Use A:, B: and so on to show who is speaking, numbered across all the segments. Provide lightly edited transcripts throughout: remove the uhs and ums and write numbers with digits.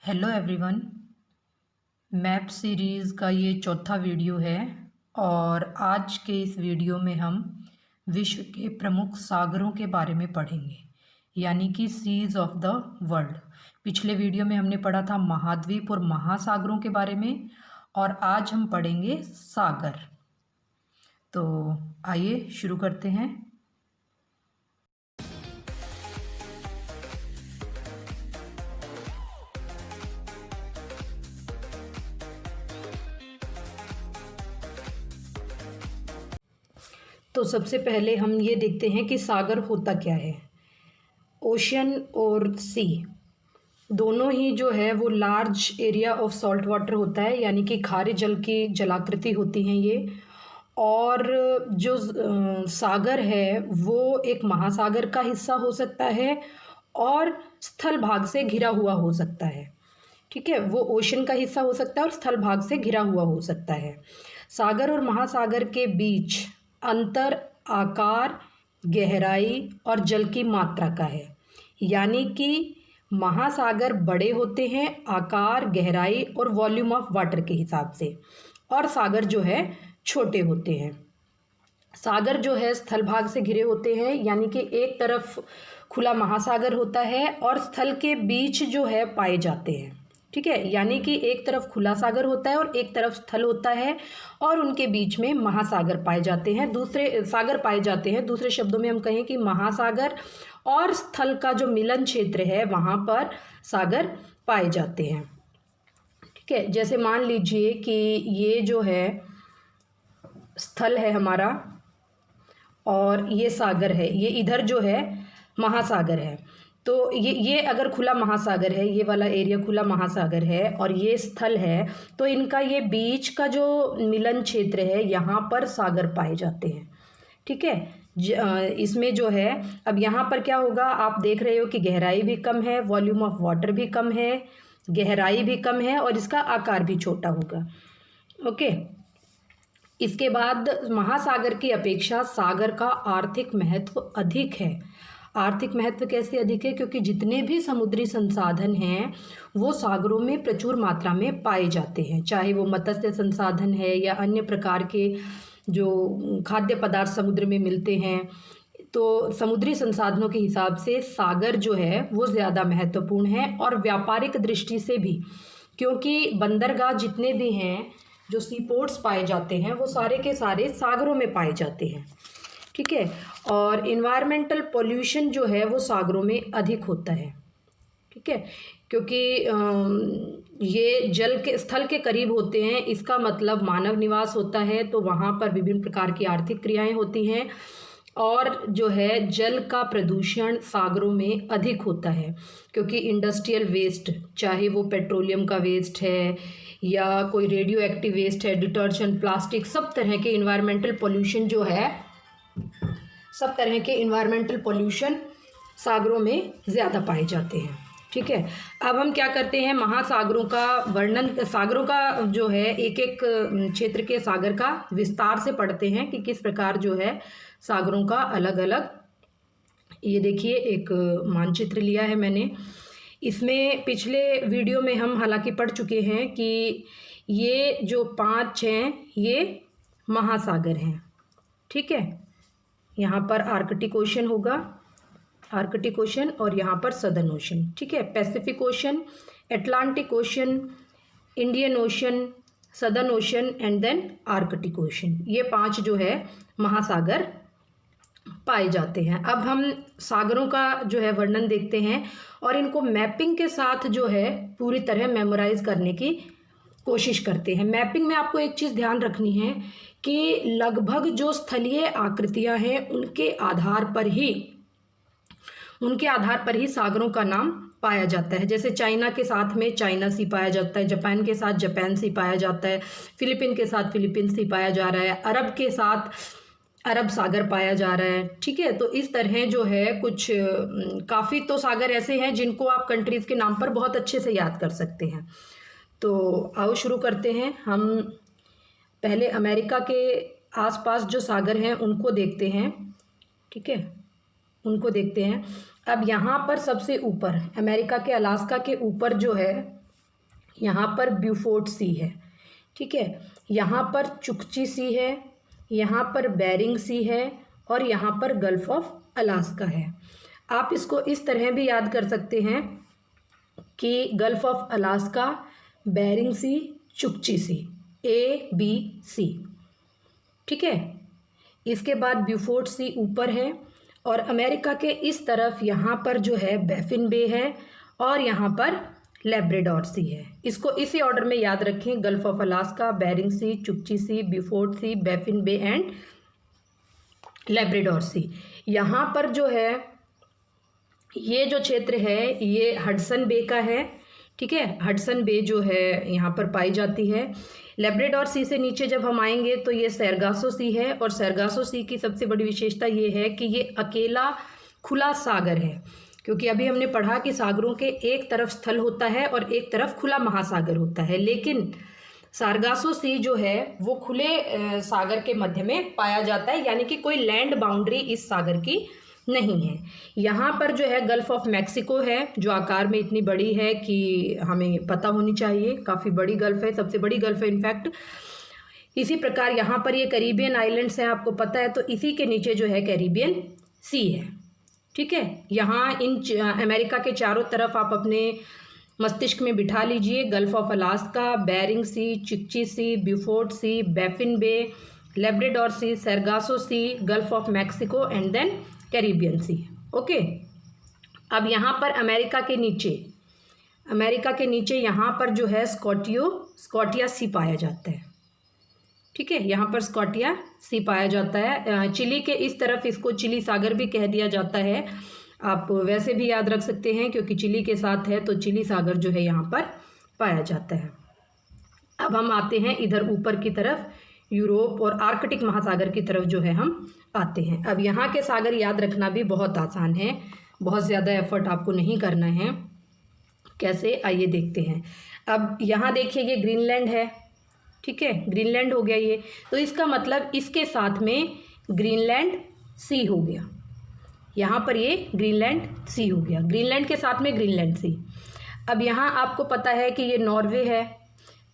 A: Hello everyone. Map series का ये चौथा वीडियो है और आज के इस वीडियो में हम विश्व के प्रमुख सागरों के बारे में पढ़ेंगे, यानी कि सीज ऑफ द वर्ल्ड। पिछले वीडियो में हमने पढ़ा था महाद्वीप और महासागरों के बारे में और आज हम पढ़ेंगे सागर। तो आइए शुरू करते हैं। तो सबसे पहले हम ये देखते हैं कि सागर होता क्या है। ओशन और सी दोनों ही जो है वो large area of salt water होता है, यानी कि खारे जल की जलाकृति होती हैं ये। और जो सागर है वो एक महासागर का हिस्सा हो सकता है और स्थल भाग से घिरा हुआ हो सकता है। ठीक है, वो ओशन का हिस्सा हो सकता है और स्थल भाग से घिरा हुआ हो सकता है। सागर और महासागर के बीच अंतर आकार, गहराई और जल की मात्रा का है, यानी कि महासागर बड़े होते हैं आकार, गहराई और वॉल्यूम ऑफ वाटर के हिसाब से, और सागर जो है छोटे होते हैं। सागर जो है स्थल भाग से घिरे होते हैं, यानी कि एक तरफ खुला महासागर होता है और स्थल के बीच जो है पाए जाते हैं। ठीक है, यानी कि एक तरफ खुला सागर होता है और एक तरफ स्थल होता है और उनके बीच में महासागर पाए जाते हैं, दूसरे सागर पाए जाते हैं। दूसरे शब्दों में हम कहें कि महासागर और स्थल का जो मिलन क्षेत्र है वहाँ पर सागर पाए जाते हैं। ठीक है, जैसे मान लीजिए कि ये जो है स्थल है हमारा और ये सागर है, ये इधर जो है महासागर है। तो ये अगर खुला महासागर है, ये वाला एरिया खुला महासागर है और ये स्थल है, तो इनका ये बीच का जो मिलन क्षेत्र है यहाँ पर सागर पाए जाते हैं। ठीक है, इसमें जो है अब यहाँ पर क्या होगा, आप देख रहे हो कि गहराई भी कम है, वॉल्यूम ऑफ वाटर भी कम है, गहराई भी कम है और इसका आकार भी छोटा होगा। ओके, इसके बाद महासागर की अपेक्षा सागर का आर्थिक महत्व अधिक है। आर्थिक महत्व कैसे अधिक है? क्योंकि जितने भी समुद्री संसाधन हैं वो सागरों में प्रचुर मात्रा में पाए जाते हैं, चाहे वो मत्स्य संसाधन है या अन्य प्रकार के जो खाद्य पदार्थ समुद्र में मिलते हैं। तो समुद्री संसाधनों के हिसाब से सागर जो है वो ज़्यादा महत्वपूर्ण है, और व्यापारिक दृष्टि से भी, क्योंकि बंदरगाह जितने भी हैं, जो सी पोर्ट्स पाए जाते हैं, वो सारे के सारे सागरों में पाए जाते हैं। ठीक है, और इन्वायरमेंटल पोल्यूशन जो है वो सागरों में अधिक होता है। ठीक है, क्योंकि ये जल के स्थल के करीब होते हैं, इसका मतलब मानव निवास होता है, तो वहाँ पर विभिन्न प्रकार की आर्थिक क्रियाएं होती हैं, और जो है जल का प्रदूषण सागरों में अधिक होता है, क्योंकि इंडस्ट्रियल वेस्ट, चाहे वो पेट्रोलियम का वेस्ट है या कोई रेडियो एक्टिव वेस्ट है, डिटर्जेंट, प्लास्टिक, सब तरह के इन्वायरमेंटल पोल्यूशन जो है, सब तरह के इन्वायरमेंटल पोल्यूशन सागरों में ज़्यादा पाए जाते हैं। ठीक है, अब हम क्या करते हैं, महासागरों का वर्णन, सागरों का जो है एक एक क्षेत्र के सागर का विस्तार से पढ़ते हैं कि किस प्रकार जो है सागरों का अलग अलग। ये देखिए एक मानचित्र लिया है मैंने, इसमें पिछले वीडियो में हम हालांकि पढ़ चुके हैं कि ये जो 5 हैं ये महासागर हैं। ठीक है, यहाँ पर आर्कटिक ओशन होगा, आर्कटिक ओशन, और यहाँ पर सदर्न ओशन। ठीक है, Pacific Ocean, Atlantic Ocean, Indian Ocean, Southern Ocean and then Arctic Ocean, ये 5 जो है महासागर पाए जाते हैं। अब हम सागरों का जो है वर्णन देखते हैं और इनको मैपिंग के साथ जो है पूरी तरह मेमोराइज करने की कोशिश करते हैं। मैपिंग में आपको एक चीज़ ध्यान रखनी है कि लगभग जो स्थलीय आकृतियां हैं उनके आधार पर ही सागरों का नाम पाया जाता है। जैसे चाइना के साथ में चाइना सी पाया जाता है, जापान के साथ जापान सी पाया जाता है, फिलीपीन के साथ फिलीपीन सी पाया जा रहा है, अरब के साथ अरब सागर पाया जा रहा है। ठीक है, तो इस तरह जो है कुछ काफ़ी तो सागर ऐसे हैं जिनको आप कंट्रीज़ के नाम पर बहुत अच्छे से याद कर सकते हैं। तो आओ शुरू करते हैं। हम पहले अमेरिका के आसपास जो सागर हैं उनको देखते हैं। ठीक है, उनको देखते हैं। अब यहाँ पर सबसे ऊपर अमेरिका के अलास्का के ऊपर जो है यहाँ पर ब्यूफोर्ट सी है, ठीक है, यहाँ पर चुकची सी है, यहाँ पर बेरिंग सी है और यहाँ पर गल्फ ऑफ अलास्का है। आप इसको इस तरह भी याद कर सकते हैं कि gulf of Alaska, Bering sea, Chukchi sea, ABC, ठीक है। इसके बाद ब्यूफोर्ट सी ऊपर है और अमेरिका के इस तरफ यहाँ पर जो है बैफिन बे है और यहाँ पर लेब्राडोर सी है। इसको इसी ऑर्डर में याद रखें, gulf of Alaska, Bering sea, Chukchi sea, Beaufort sea, Baffin bay and Labrador sea. यहाँ पर जो है ये जो क्षेत्र है ये हडसन बे का है, ठीक है, हडसन बे जो है यहाँ पर पाई जाती है। लेब्राडोर सी से नीचे जब हम आएंगे तो ये सैरगासो सी है और सैरगासो सी की सबसे बड़ी विशेषता ये है कि ये अकेला खुला सागर है, क्योंकि अभी हमने पढ़ा कि सागरों के एक तरफ स्थल होता है और एक तरफ खुला महासागर होता है, लेकिन सारगासो सी जो है वो खुले सागर के मध्य में पाया जाता है, यानी कि कोई लैंड बाउंड्री इस सागर की नहीं है। यहाँ पर जो है गल्फ ऑफ मैक्सिको है जो आकार में इतनी बड़ी है कि हमें पता होनी चाहिए, काफ़ी बड़ी गल्फ है, सबसे बड़ी गल्फ है इनफैक्ट। इसी प्रकार यहाँ पर ये कैरिबियन आइलैंड्स हैं, आपको पता है, तो इसी के नीचे जो है कैरिबियन सी है, ठीक है। यहाँ इन अमेरिका के चारों तरफ आप अपने मस्तिष्क में बिठा लीजिए, gulf of Alaska, Bering sea, Chukchi sea, Beaufort sea, Baffin bay, Labrador sea, Sargasso sea, gulf of Mexico and then Caribbean sea, okay. अब यहाँ पर अमेरिका के नीचे यहाँ पर जो है स्कॉटिया सी पाया जाता है, ठीक है, यहाँ पर स्कॉटिया सी पाया जाता है। चिली के इस तरफ इसको चिली सागर भी कह दिया जाता है, आप वैसे भी याद रख सकते हैं क्योंकि चिली के साथ है तो चिली सागर जो है यहाँ पर पाया जाता है। अब हम आते हैं इधर ऊपर की तरफ, यूरोप और आर्कटिक महासागर की तरफ जो है हम आते हैं। अब यहाँ के सागर याद रखना भी बहुत आसान है, बहुत ज़्यादा एफर्ट आपको नहीं करना है। कैसे, आइए देखते हैं। अब यहाँ देखिए ये ग्रीनलैंड है, ठीक है, ग्रीनलैंड हो गया ये, तो इसका मतलब इसके साथ में ग्रीनलैंड सी हो गया, यहाँ पर ये ग्रीनलैंड सी हो गया, ग्रीनलैंड के साथ में ग्रीनलैंड सी। अब यहाँ आपको पता है कि ये नॉर्वे है,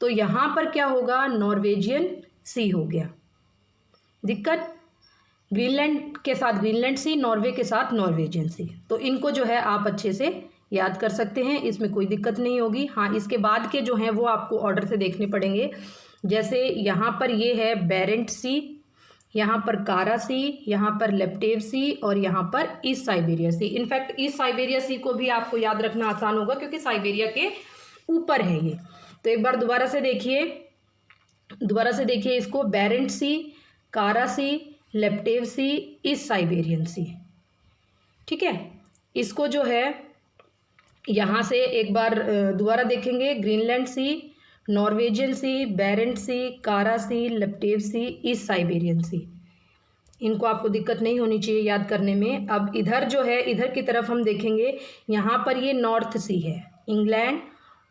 A: तो यहाँ पर क्या होगा, नॉर्वेजियन सी हो गया। दिक्कत, ग्रीनलैंड के साथ ग्रीनलैंड सी, नॉर्वे के साथ नॉर्वेजियन सी, तो इनको जो है आप अच्छे से याद कर सकते हैं, इसमें कोई दिक्कत नहीं होगी। हाँ, इसके बाद के जो हैं वो आपको ऑर्डर से देखने पड़ेंगे, जैसे यहाँ पर ये है बेरेंट सी, यहाँ पर कारा सी, यहाँ पर लेप्टेव सी और यहाँ पर ईस्ट साइबेरिया सी। इनफैक्ट ईस्ट साइबेरिया सी को भी आपको याद रखना आसान होगा क्योंकि साइबेरिया के ऊपर है ये। तो एक बार दोबारा से देखिए इसको, बेरेंट सी, कारा सी, लेप्टेव सी, ईस्ट साइबेरियन सी, ठीक है। इसको जो है यहाँ से एक बार दोबारा देखेंगे, ग्रीनलैंड सी, नॉर्वेजियन सी, बेरेंट सी, कारा सी, लेप्टेव सी, ईस्ट साइबेरियन सी, इनको आपको दिक्कत नहीं होनी चाहिए याद करने में। अब इधर जो है, इधर की तरफ हम देखेंगे, यहाँ पर ये नॉर्थ सी है, इंग्लैंड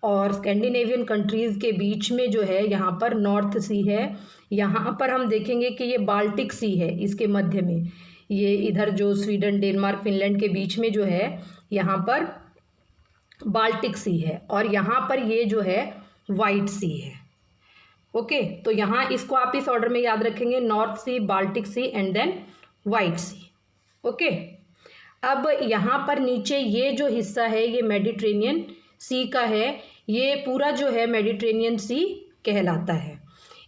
A: और स्कैंडिनेवियन कंट्रीज़ के बीच में जो है यहाँ पर नॉर्थ सी है। यहाँ पर हम देखेंगे कि ये बाल्टिक सी है, इसके मध्य में, ये इधर जो स्वीडन, डेनमार्क, फिनलैंड के बीच में जो है यहाँ पर बाल्टिक सी है और यहाँ पर ये जो है वाइट सी है, ओके। तो यहाँ इसको आप इस ऑर्डर में याद रखेंगे, North C, Baltic C and then white Sea, okay. अब यहाँ पर नीचे ये जो हिस्सा है ये मेडिटेरेनियन सी का है, ये पूरा जो है मेडिटेरेनियन सी कहलाता है।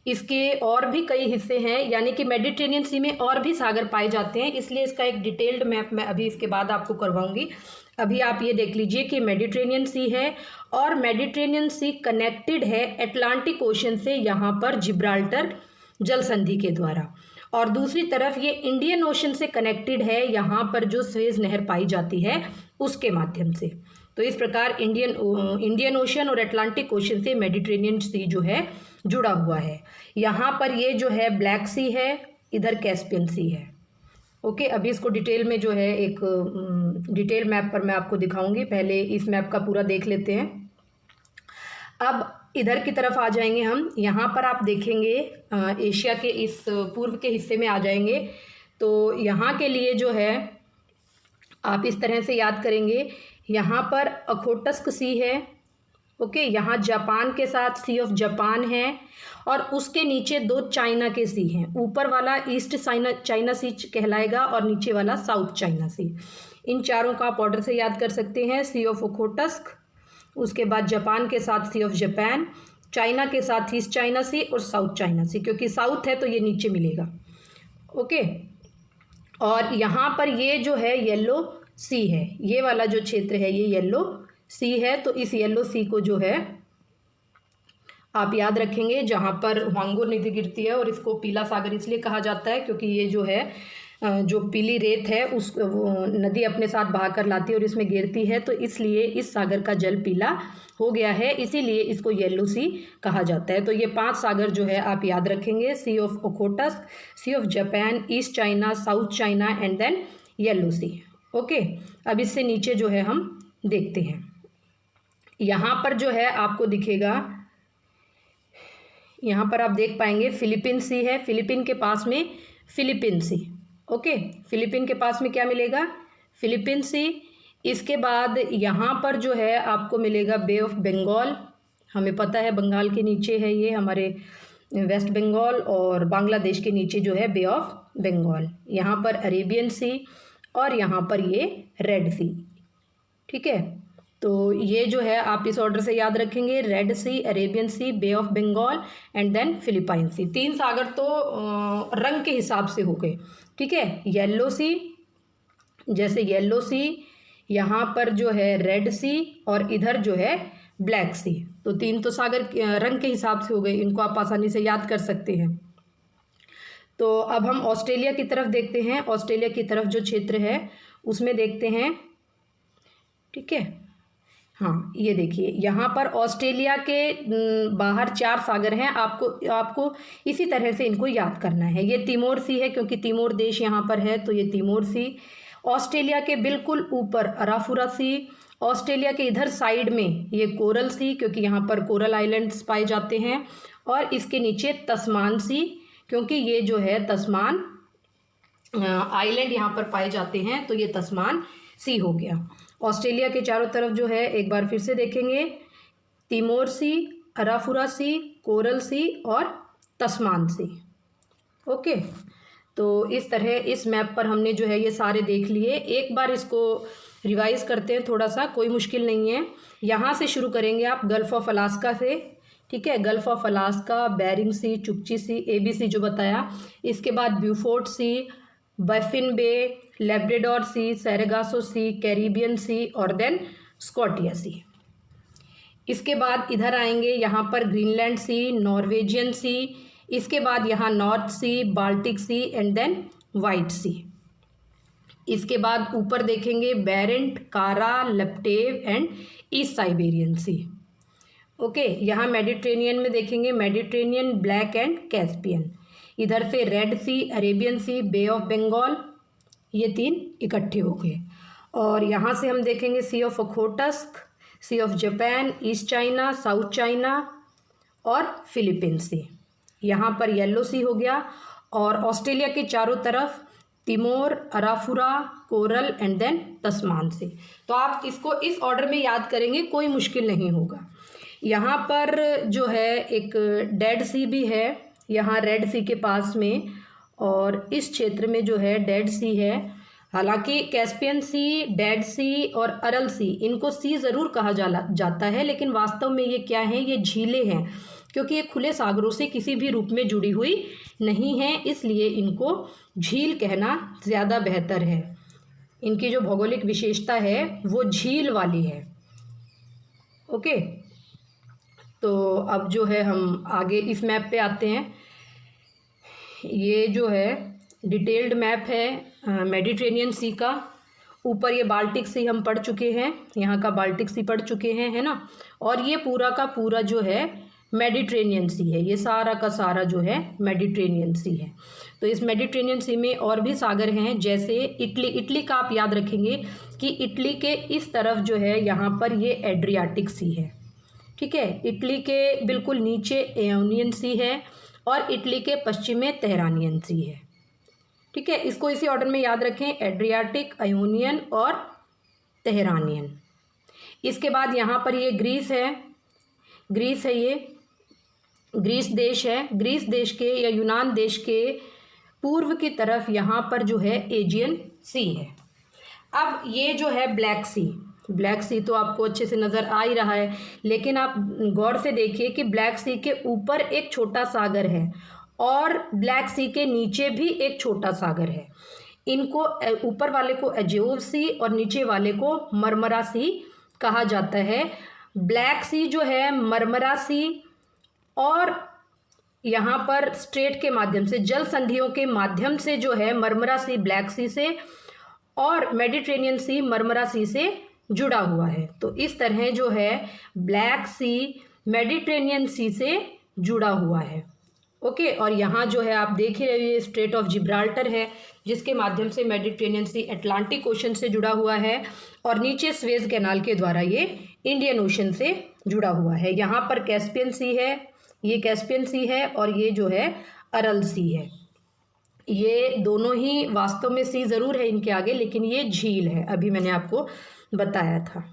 A: इसके और भी कई हिस्से हैं, यानी कि मेडिटेरेनियन सी में और भी सागर पाए जाते हैं, इसलिए इसका एक डिटेल्ड मैप मैं अभी इसके बाद आपको करवाऊंगी। अभी आप ये देख लीजिए कि मेडिटेरेनियन सी है और मेडिटेरेनियन सी कनेक्टेड है अटलांटिक ओशन से यहाँ पर जिब्राल्टर जल संधि के द्वारा, और दूसरी तरफ ये इंडियन ओशन से कनेक्टेड है यहाँ पर जो स्वेज नहर पाई जाती है उसके माध्यम से। तो इस प्रकार इंडियन ओशन और अटलांटिक ओशन से मेडिटेरेनियन सी जो है जुड़ा हुआ है। यहाँ पर ये जो है ब्लैक सी है, इधर कैस्पियन सी है, ओके। अभी इसको डिटेल में जो है एक डिटेल मैप पर मैं आपको दिखाऊंगी, पहले इस मैप का पूरा देख लेते हैं। अब इधर की तरफ आ जाएंगे हम, यहाँ पर आप देखेंगे एशिया के इस पूर्व के हिस्से में आ जाएंगे, तो यहाँ के लिए जो है आप इस तरह से याद करेंगे, यहाँ पर अखोटस्क सी है, ओके, यहाँ जापान के साथ सी ऑफ जापान है और उसके नीचे दो चाइना के सी हैं। ऊपर वाला ईस्ट चाइना सी कहलाएगा और नीचे वाला साउथ चाइना सी। इन चारों का आप ऑर्डर से याद कर सकते हैं। सी ऑफ ओखोटस्क, उसके बाद जापान के साथ सी ऑफ जापान, चाइना के साथ ईस्ट चाइना सी और साउथ चाइना सी, क्योंकि साउथ है तो ये नीचे मिलेगा। ओके, और यहाँ पर ये जो है येलो सी है, ये वाला जो क्षेत्र है ये येलो सी है। तो इस येलो सी को जो है आप याद रखेंगे, जहाँ पर ह्वांगो नदी गिरती है, और इसको पीला सागर इसलिए कहा जाता है क्योंकि ये जो है जो पीली रेत है उस वो नदी अपने साथ बहा कर लाती है और इसमें गिरती है, तो इसलिए इस सागर का जल पीला हो गया है, इसीलिए इसको येलो सी कहा जाता है। तो ये 5 सागर जो है आप याद रखेंगे, sea of Okhotsk, sea of Japan, East China, South China and then yellow sea. Okay, अब इससे नीचे जो है हम देखते हैं। यहाँ पर जो है आपको दिखेगा, यहाँ पर आप देख पाएंगे फिलीपीन सी है, फिलीपीन के पास में फिलीपीन सी। ओके, फिलीपीन के पास में क्या मिलेगा, फिलीपीन सी। इसके बाद यहाँ पर जो है आपको मिलेगा बे ऑफ बंगाल, हमें पता है बंगाल के नीचे है ये हमारे वेस्ट बंगाल, और बांग्लादेश के नीचे जो है बे ऑफ बंगाल। यहाँ पर अरेबियन सी और यहाँ पर ये रेड सी। ठीक है, तो ये जो है आप इस ऑर्डर से याद रखेंगे, red sea, Arabian sea, bay of Bengal and then Philippine sea. 3 सागर तो रंग के हिसाब से हो गए। ठीक है, येलो सी, जैसे येलो सी, यहाँ पर जो है रेड सी और इधर जो है ब्लैक सी। तो 3 तो सागर रंग के हिसाब से हो गए, इनको आप आसानी से याद कर सकते हैं। तो अब हम ऑस्ट्रेलिया की तरफ देखते हैं। ऑस्ट्रेलिया की तरफ जो क्षेत्र है उसमें देखते हैं। ठीक है, हाँ, ये देखिए यहाँ पर ऑस्ट्रेलिया के बाहर 4 सागर हैं, आपको इसी तरह से इनको याद करना है। ये तिमोर सी है क्योंकि तिमोर देश यहाँ पर है, तो ये तिमोर सी। ऑस्ट्रेलिया के बिल्कुल ऊपर अराफुरा सी, ऑस्ट्रेलिया के इधर साइड में ये कोरल सी क्योंकि यहाँ पर कोरल आइलैंड्स पाए जाते हैं, और इसके नीचे तस्मान सी क्योंकि ये जो है तस्मान आइलैंड यहाँ पर पाए जाते हैं, तो ये तस्मान सी हो गया। ऑस्ट्रेलिया के चारों तरफ जो है एक बार फिर से देखेंगे, तिमोर सी, अराफुरा सी, कोरल सी और तस्मान सी। ओके, तो इस तरह इस मैप पर हमने जो है ये सारे देख लिए। एक बार इसको रिवाइज करते हैं थोड़ा सा, कोई मुश्किल नहीं है। यहाँ से शुरू करेंगे आप गल्फ ऑफ अलास्का से। ठीक है, gulf of Alaska, Bering sea, Chukchi sea, ABC जो बताया, इसके बाद Beaufort sea, Baffin bay, Labrador sea, Sargasso sea, Caribbean sea और देन स्कॉटिया सी। इसके बाद इधर आएंगे, यहाँ पर ग्रीनलैंड सी, नॉर्वेजियन सी, इसके बाद यहाँ north C, Baltic C and then white sea. इसके बाद ऊपर देखेंगे Barents, Kara, Laptev and East Siberian sea. Okay, यहाँ मेडिटेरेनियन में देखेंगे मेडिटेरेनियन, ब्लैक एंड कैस्पियन। इधर से red sea, Arabian sea, bay of Bengal, ये 3 इकट्ठे हो गए। और यहाँ से हम देखेंगे sea of Okhotsk, sea of Japan, East China, South China और फिलीपीन सी। यहाँ पर येलो सी हो गया। और ऑस्ट्रेलिया के चारों तरफ तिमोर, अराफुरा, कोरल एंड देन तस्मान से। तो आप इसको इस ऑर्डर में याद करेंगे, कोई मुश्किल नहीं होगा। यहाँ पर जो है एक डेड सी भी है, यहाँ रेड सी के पास में, और इस क्षेत्र में जो है डेड सी है। हालांकि कैस्पियन सी, डेड सी और अरल सी, इनको सी ज़रूर कहा जाता है, लेकिन वास्तव में ये क्या है, ये झीलें हैं, क्योंकि ये खुले सागरों से किसी भी रूप में जुड़ी हुई नहीं है, इसलिए इनको झील कहना ज़्यादा बेहतर है। इनकी जो भौगोलिक विशेषता है वो झील वाली है। ओके, तो अब जो है हम आगे इस मैप पे आते हैं। ये जो है डिटेल्ड मैप है मेडिटेरेनियन सी का। ऊपर ये बाल्टिक सी हम पढ़ चुके हैं, यहाँ का बाल्टिक सी पढ़ चुके हैं, है ना। और ये पूरा का पूरा जो है मेडिटेरेनियन सी है, ये सारा का सारा जो है मेडिटेरेनियन सी है। तो इस मेडिटेरेनियन सी में और भी सागर हैं, जैसे इटली का आप याद रखेंगे कि इटली के इस तरफ जो है यहाँ पर ये एड्रियाटिक सी है। ठीक है, इटली के बिल्कुल नीचे एओनियन सी है और इटली के पश्चिम में तेहरानियन सी है। ठीक है, इसको इसी ऑर्डर में याद रखें, एड्रियाटिक, आयोनियन और तेहरानियन। इसके बाद यहाँ पर ये ग्रीस है, ग्रीस है, ये ग्रीस देश है। ग्रीस देश के या यूनान देश के पूर्व की तरफ यहाँ पर जो है एजियन सी है। अब ये जो है ब्लैक सी, ब्लैक सी तो आपको अच्छे से नज़र आ ही रहा है, लेकिन आप गौर से देखिए कि ब्लैक सी के ऊपर एक छोटा सागर है और ब्लैक सी के नीचे भी एक छोटा सागर है। इनको ऊपर वाले को एजियोव सी और नीचे वाले को मरमरा सी कहा जाता है। ब्लैक सी जो है मरमरा सी और यहाँ पर स्ट्रेट के माध्यम से, जल संधियों के माध्यम से जो है मरमरा सी ब्लैक सी से और मेडिटेरेनियन सी मरमरा सी से जुड़ा हुआ है। तो इस तरह जो है ब्लैक सी मेडिटेरेनियन सी से जुड़ा हुआ है। ओके, और यहाँ जो है आप देख ही रहे हैं स्ट्रेट ऑफ जिब्राल्टर है, जिसके माध्यम से मेडिटेरेनियन सी अटलांटिक ओशन से जुड़ा हुआ है और नीचे स्वेज कैनाल के द्वारा ये इंडियन ओशन से जुड़ा हुआ है। यहाँ पर कैस्पियन सी है, ये कैस्पियन सी है और ये जो है अरल सी है। ये दोनों ही वास्तव में सी ज़रूर है इनके आगे, लेकिन ये झील है, अभी मैंने आपको बताया था।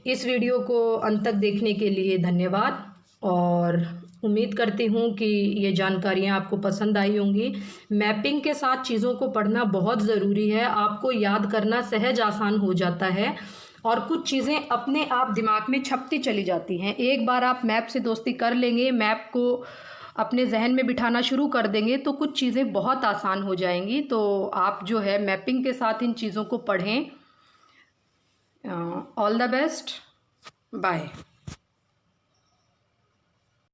A: इस वीडियो को अंत तक देखने के लिए धन्यवाद और उम्मीद करती हूँ कि ये जानकारियाँ आपको पसंद आई होंगी। मैपिंग के साथ चीज़ों को पढ़ना बहुत ज़रूरी है, आपको याद करना सहज आसान हो जाता है और कुछ चीज़ें अपने आप दिमाग में छपती चली जाती हैं। एक बार आप मैप से दोस्ती कर लेंगे, मैप को अपने जहन में बिठाना शुरू कर देंगे तो कुछ चीज़ें बहुत आसान हो जाएंगी। तो आप जो है मैपिंग के साथ इन चीज़ों को पढ़ें। All the best, bye.